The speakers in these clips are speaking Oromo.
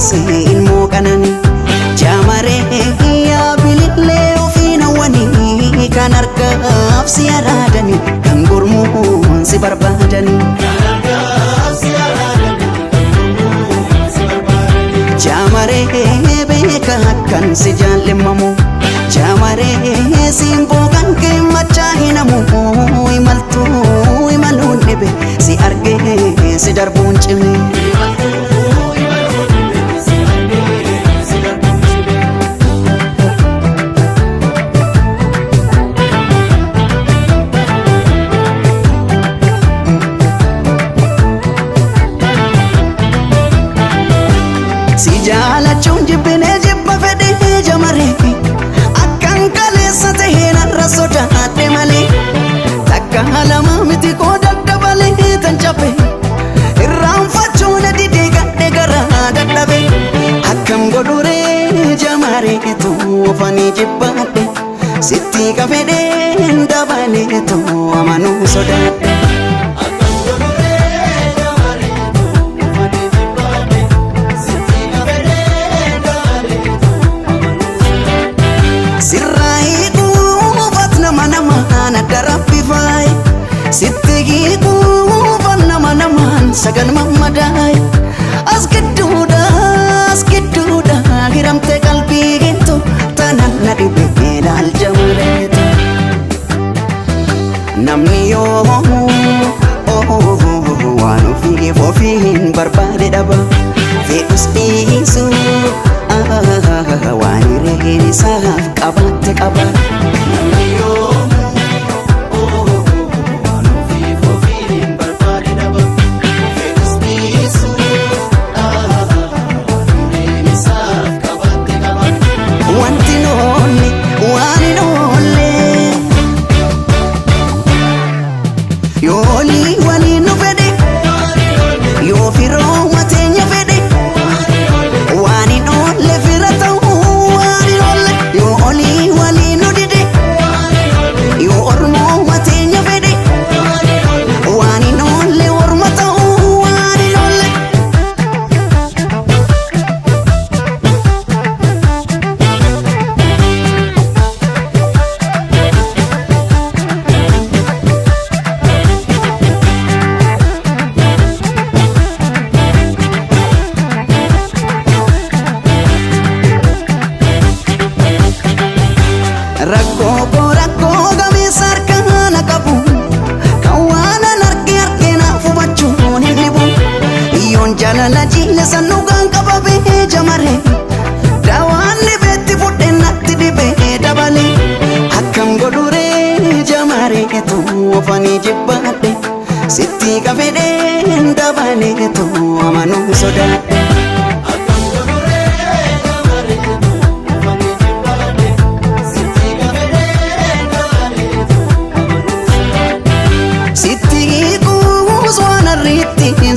sin mooqanani jaamaree yaabilillee ofiin hawwanii kan harkaaf si araadani kan gurmuun si barbaadani jaamaree beeka kan si jaallimamu jaamaree simboo kan kee machaa hinamu imaltuu imaluun dhibe si argee si darbuun cime si jaalachuun jibbinee jibba fedhee jamaree akkan kaleessa tahee narra sodaadhe malee takka lama miti koo daddabalee tan cabe irraanfachuun didee gadhe garaa dadhabe akkam godhuree jamareetu ofanii jibbaadhe sitti kafedhee dabaleetu amanuu sodaadhe sitti kuufan nama sagan mammadaay as gidduudha hiramte qalbii gintu tanan na dhibe laal jamareetu namni yoo waan ofiif ofiin barbaade dhaba fedhus dhiisu waan hireen isaaf qabatte qaba namni yoo Yoli wali no fede yo firo matenya fede wani no le firata wani no le yo oli wali no dide yo ormo matenya fede wani no le ormata wani no le Rakko gamisar kana kabu kawana narke na fubachuun hinibu iyon jalala jile sanugan kababe jamare dawanni betti fudhe natti dibe dabale akkam godhure jamare tu ofanii jibbaadhe sitti kafedhe dabale tu amanuu sodaadhe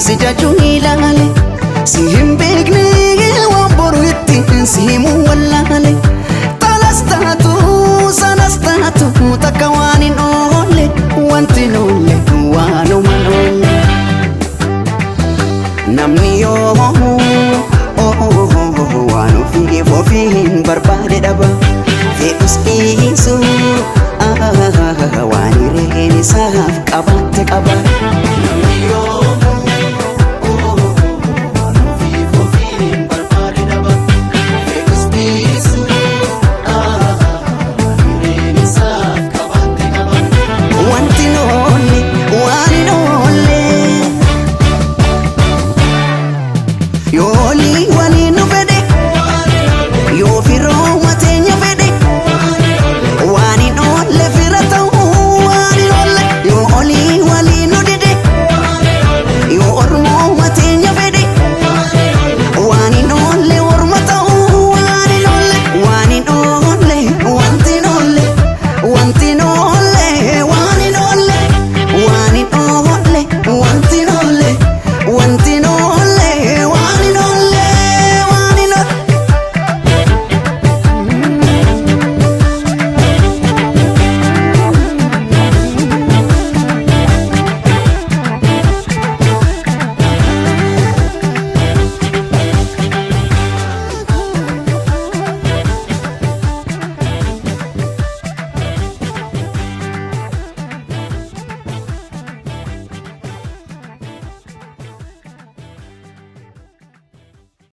si jaju ilale si himbekne waan boru ittiin si himu wallale talastatu sanastatu takka waan hin oolle wanti noolle waanuma noolle namni yoo waan ofiif ofiin barbaade dhaba fedhus dhiisu